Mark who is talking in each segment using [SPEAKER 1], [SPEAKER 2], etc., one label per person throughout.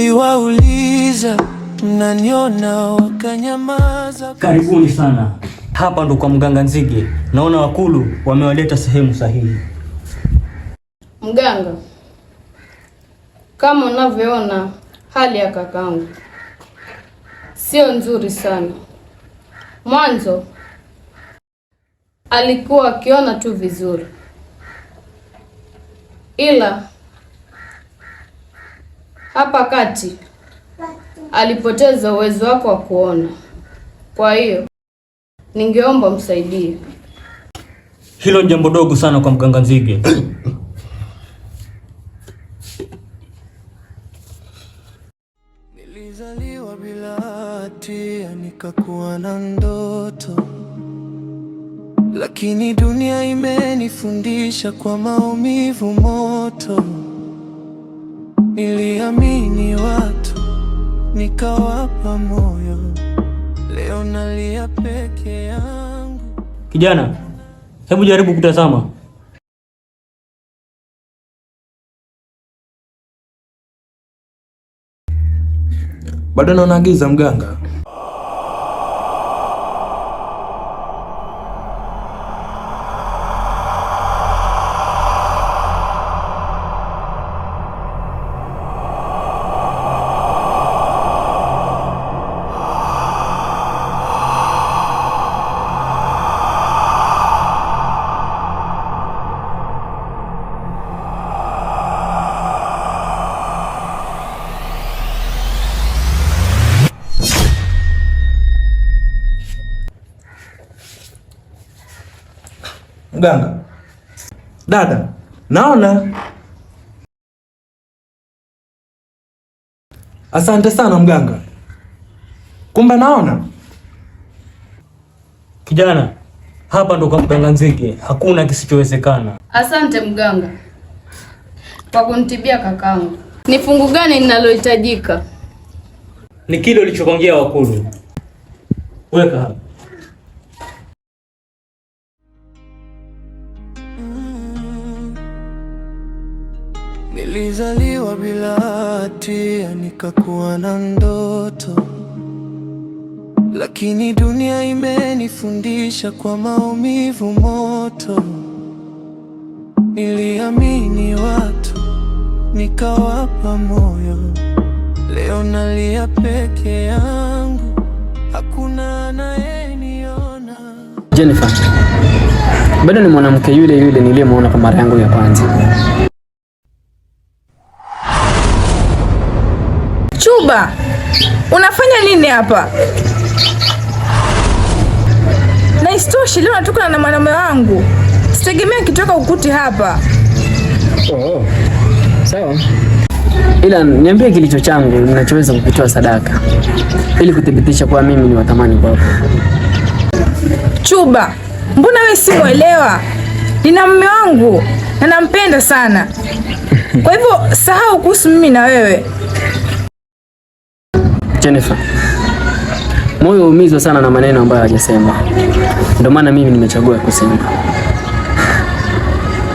[SPEAKER 1] Niliwauliza mnaniona wakanyamaza.
[SPEAKER 2] Karibuni sana. Hapa ndo kwa mganga Nzige. Naona wakulu wamewaleta sehemu sahihi.
[SPEAKER 3] Mganga, kama unavyoona hali ya kakangu sio nzuri sana. Mwanzo alikuwa akiona tu vizuri, ila hapa kati alipoteza uwezo wako wa kuona. Kwa hiyo ningeomba msaidie.
[SPEAKER 2] Hilo ni jambo dogo sana kwa mganga Nzige.
[SPEAKER 1] Nilizaliwa bila hatia, nikakuwa na ndoto, lakini dunia imenifundisha kwa maumivu moto. Niliamini watu, nikawapa moyo, leo nalia peke yangu.
[SPEAKER 2] Kijana, hebu jaribu kutazama.
[SPEAKER 4] Bado naona giza mganga. Mganga, dada, naona. Asante sana mganga, kumbe naona.
[SPEAKER 2] Kijana, hapa ndo kwa mganga Nzige, hakuna kisichowezekana.
[SPEAKER 3] Asante mganga kwa kunitibia kakangu. Ni fungu gani ninalohitajika?
[SPEAKER 2] Ni kile ulichokwambia wakulu. Weka hapa.
[SPEAKER 1] Nilizaliwa bila hatia, nikakuwa na ndoto, lakini dunia imenifundisha kwa maumivu moto. Niliamini watu, nikawapa moyo, leo nalia peke yangu, hakuna anayeniona.
[SPEAKER 5] Jennifer, bado ni mwanamke yule yule niliyemwona kwa mara yangu ya kwanza.
[SPEAKER 6] Chuba, unafanya nini hapa? Na isitoshe leo natoka na mwanamume wangu. Sitegemea kitoka ukuti hapa.
[SPEAKER 5] Oh, sawa. Ila niambie kilicho changu ninachoweza kukitoa sadaka ili kuthibitisha kuwa mimi ni wa thamani kwako.
[SPEAKER 6] Chuba, mbona wewe si mwelewa? Nina mume wangu na nampenda sana. Kwa hivyo sahau kuhusu mimi na wewe.
[SPEAKER 5] Jennifer, moyo umizwa sana na maneno ambayo hajasema. Ndio maana mimi nimechagua kusema.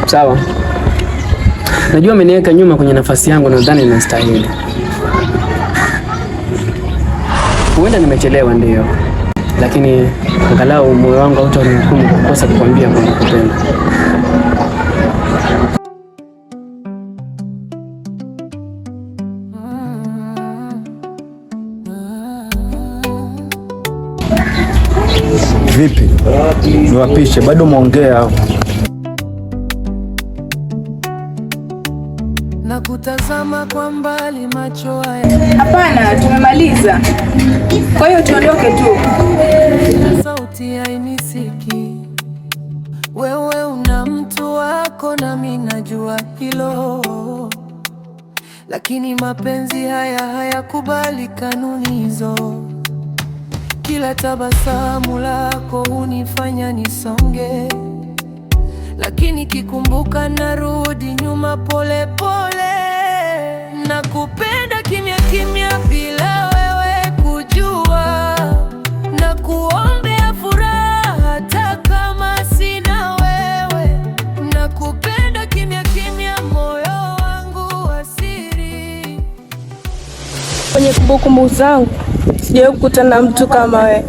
[SPEAKER 5] Sawa? Najua ameniweka nyuma kwenye nafasi yangu na nadhani ninastahili. Huenda nimechelewa ndio, lakini angalau moyo wangu hautanihukumu kukosa kukwambia kwamba nakupenda.
[SPEAKER 4] Vipi? Niwapishe, bado muongea?
[SPEAKER 1] Na kutazama kwa mbali macho haya.
[SPEAKER 6] Hapana, tumemaliza. Kwa hiyo tuondoke tu.
[SPEAKER 1] sauti hainisiki. Wewe una mtu wako na mimi najua hilo, lakini mapenzi haya hayakubali kanuni hizo. Kila tabasamu lako hunifanya nisonge, lakini kikumbuka narudi nyuma pole pole. Nakupenda kimya kimya bila wewe kujua, na kuombea furaha hata kama sina wewe. Nakupenda kimya kimya, moyo wangu wa siri.
[SPEAKER 6] Kwenye kumbukumbu zangu sijawahi kukutana na mtu kama wewe,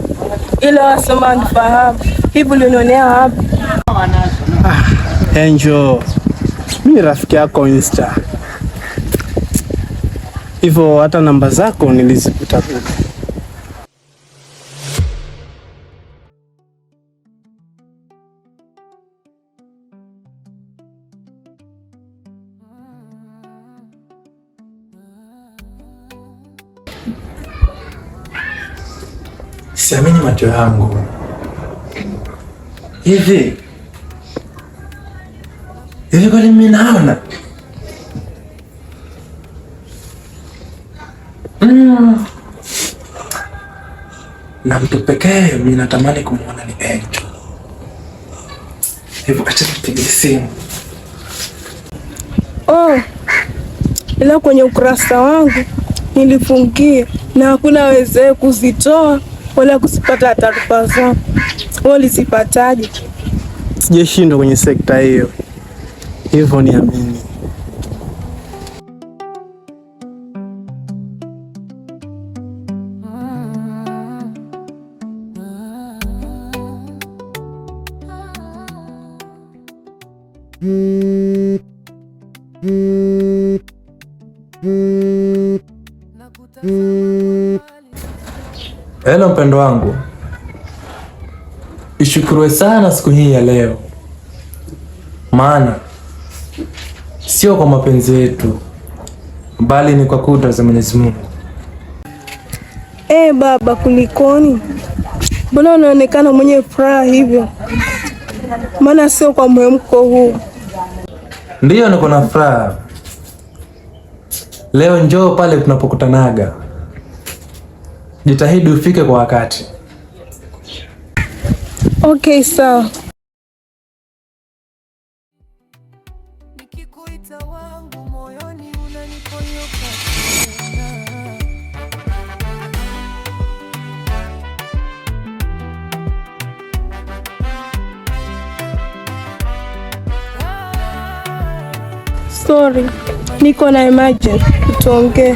[SPEAKER 6] ila wasema nifahamu. Hivi ulionionea hapa?
[SPEAKER 7] Angel, mimi rafiki yako Insta. Hivyo hata namba zako nilizikuta kule.
[SPEAKER 4] Siamini macho yangu. Hivi kwani mimi naona? Na mtu pekee mimi natamani kumuona ni Angel. Hivi acha nipige simu.
[SPEAKER 6] Ila kwenye ukurasa wangu nilifungia na hakuna wewe kuzitoa wala kusipata taarifa zangu. Wewe ulizipataje?
[SPEAKER 7] Sijashindwa kwenye sekta hiyo, hivyo niamini.
[SPEAKER 4] Hello mpendo wangu, ishukuriwe sana siku hii ya leo, maana sio kwa mapenzi yetu bali ni kwa kudra za Mwenyezi Mungu.
[SPEAKER 6] Baba, kulikoni? Mbona unaonekana mwenye furaha hivyo? Maana sio kwa mwemko huu.
[SPEAKER 4] Ndiyo, niko na furaha leo. Njoo pale tunapokutanaga, jitahidi ufike kwa wakati.
[SPEAKER 6] Okay, sawa.
[SPEAKER 1] Nikikuita wangu moyoni unaniponyoka.
[SPEAKER 6] Sorry, niko na emergency, tuongee.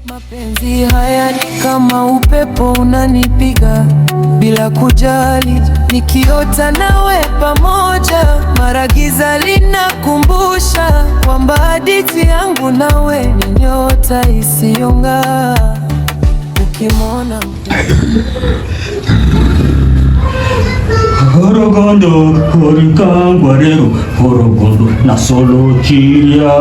[SPEAKER 1] Mapenzi haya ni kama upepo unanipiga bila kujali, nikiota nawe pamoja, mara giza linakumbusha kwamba hadithi yangu nawe ni nyota isiyong'aa. Ukimwona
[SPEAKER 2] Horogondo, horikangwa rero, horogondo na solo chiria.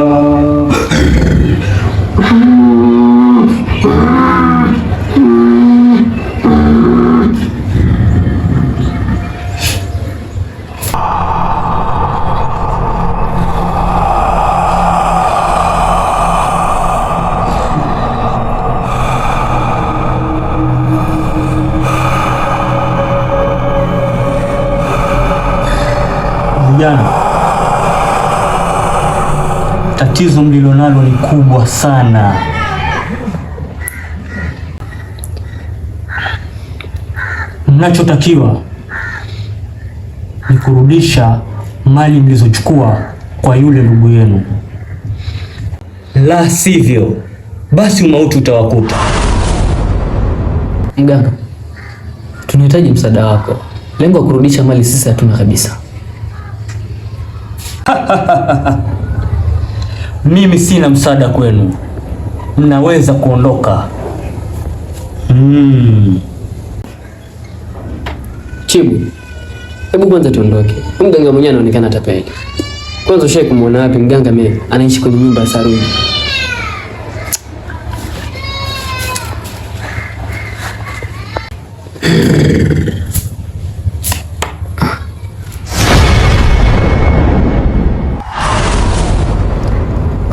[SPEAKER 2] Vijana, tatizo mlilonalo ni kubwa sana. Mnachotakiwa ni kurudisha mali mlizochukua kwa yule ndugu yenu, la sivyo basi umauti utawakuta.
[SPEAKER 5] Mganga, tunahitaji msaada wako. Lengo la kurudisha mali sisi hatuna kabisa.
[SPEAKER 2] Mimi sina msaada kwenu, mnaweza kuondoka.
[SPEAKER 5] Chibu, hebu kwanza tuondoke. Mganga mwenyewe anaonekana tapeli. Kwanza ushawahi kumwona wapi mganga mimi anaishi kwenye nyumba ya Saruni?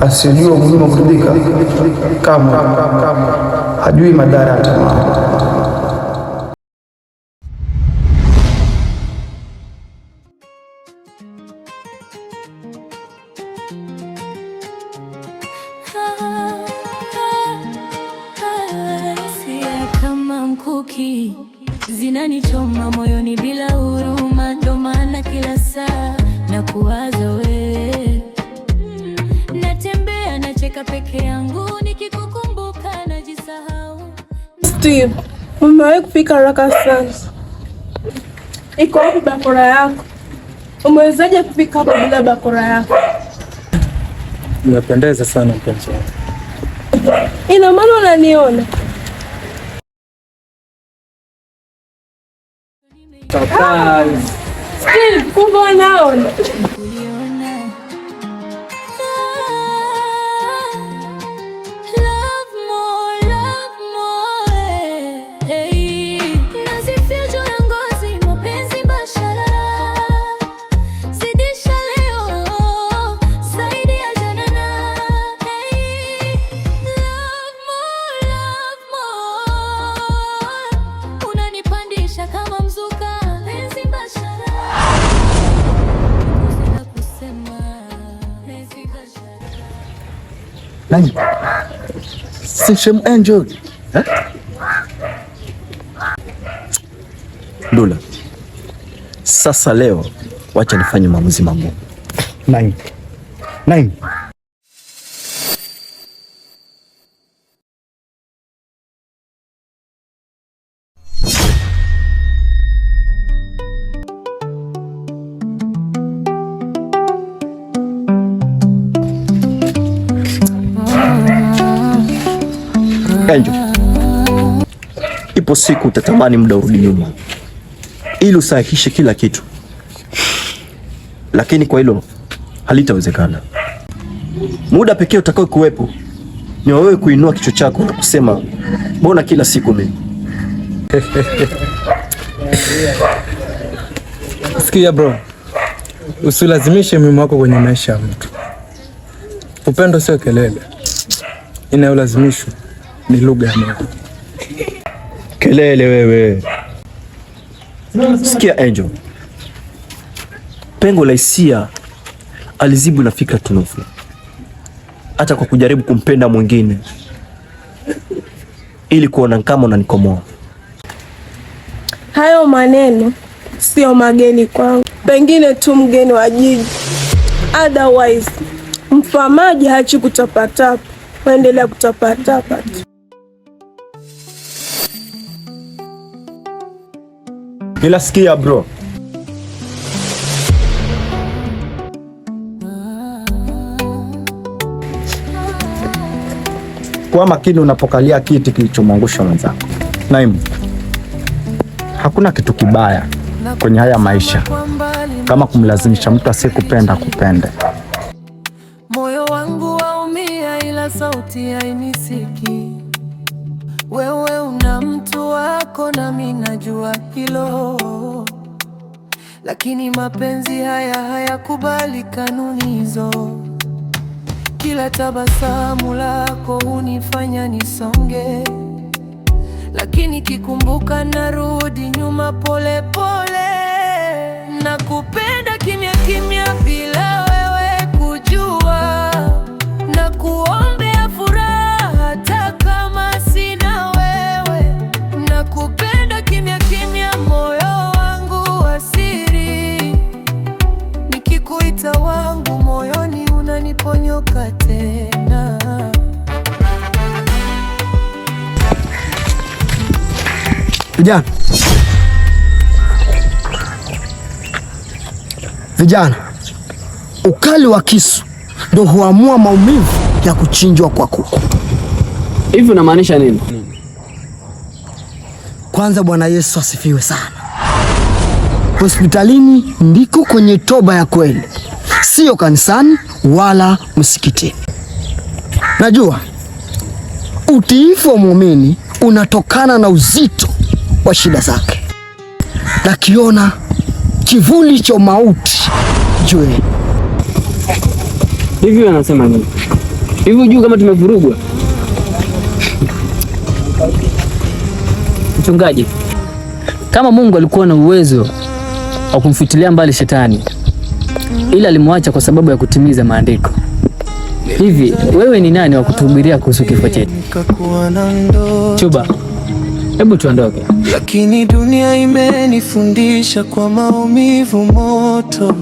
[SPEAKER 8] asiyejua umuhimu wa kuridhika kama hajui madhara ya tamaa.
[SPEAKER 9] Zinanichoma moyoni bila huruma, ndo maana kila saa na kuwaza wewe. Natembea nacheka peke yangu, nikikukumbuka najisahau.
[SPEAKER 6] Steve, umewahi kufika haraka sana. Iko wapi bakora yako? Umewezaje kufika hapo bila bakora yako?
[SPEAKER 4] Unapendeza sana mpenzi wangu.
[SPEAKER 6] Ina maana unaniona? Steve, kumbe unaona?
[SPEAKER 8] Nani? Shem Angel.
[SPEAKER 10] Dula, sasa leo wacha nifanye maamuzi magumu.
[SPEAKER 8] Nani?
[SPEAKER 10] Angel, ipo siku utatamani muda urudi nyuma ili usahihishe kila kitu, lakini kwa hilo halitawezekana. Muda pekee utakao kuwepo ni wewe kuinua kichwa chako na kusema mbona kila siku mimi?
[SPEAKER 4] Sikia bro, usilazimishe mume wako kwenye maisha ya mtu. Upendo sio kelele, inayolazimishwa ni lugha ya moyo.
[SPEAKER 10] Kelele wewe. Sikia Angel, pengo la hisia alizibu na fikra tunufu, hata kwa kujaribu kumpenda mwingine ili kuona kama unanikomoa.
[SPEAKER 6] Hayo maneno sio mageni kwangu, pengine tu mgeni wa jiji. Otherwise, mfamaji hachi kutapatapa, waendelea kutapatapa tu.
[SPEAKER 10] Ila sikia bro,
[SPEAKER 8] Kuwa makini unapokalia kiti kilichomwangusha mwenzako. Naim, hakuna kitu kibaya kwenye haya maisha kama kumlazimisha mtu asiyekupenda kupende.
[SPEAKER 1] Moyo wangu waumia ila sauti hainisiki. Wewe una mtu wako na mimi najua hilo, lakini mapenzi haya hayakubali kanuni hizo. Kila tabasamu lako hunifanya nisonge, lakini kikumbuka narudi nyuma pole pole. Nakupenda kimya kimya bila wewe kujua, na kuombea furaha hata kama sina wewe. Nakupenda kimya kimya, moyo wangu wa siri, nikikuita wangu moyoni unaniponyoka tena.
[SPEAKER 8] Vijana, ukali wa kisu ndio huamua maumivu ya kuchinjwa kwa kuku.
[SPEAKER 5] Hivi unamaanisha nini?
[SPEAKER 8] Kwanza Bwana Yesu asifiwe sana. Hospitalini ndiko kwenye toba ya kweli, sio kanisani wala msikitini. Najua utiifu wa muumini unatokana na uzito wa shida zake, nakiona kivuli cha mauti juu.
[SPEAKER 5] Hivi anasema nini? Hivi hujui kama tumevurugwa? Mchungaji, kama Mungu alikuwa na uwezo wa kumfutilia mbali shetani, ila alimwacha kwa sababu ya kutimiza maandiko. Hivi wewe ni nani wa kutuhubiria kuhusu kifo chetu? Chuba, hebu tuondoke.
[SPEAKER 1] Lakini dunia imenifundisha kwa maumivu moto.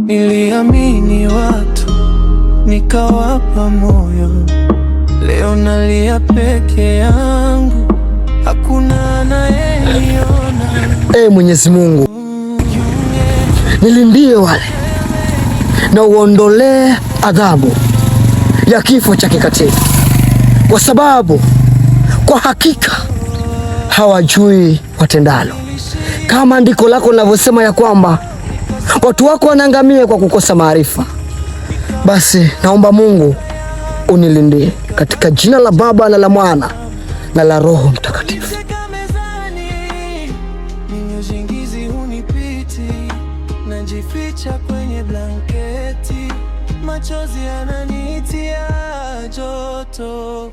[SPEAKER 1] Niliamini watu nikawapa moyo, leo nalia peke yangu, hakuna anayeniona.
[SPEAKER 11] Mwenyezi Mungu, nilindie wale na uondolee adhabu ya kifo cha kikatili, kwa sababu kwa hakika hawajui watendalo. Kama andiko lako linavyosema ya kwamba watu wako wanaangamia kwa kukosa maarifa, basi naomba Mungu unilindie katika jina la Baba na la Mwana na la Roho Mtakatifu.
[SPEAKER 1] Najificha kwenye blanketi, machozi yananitia joto.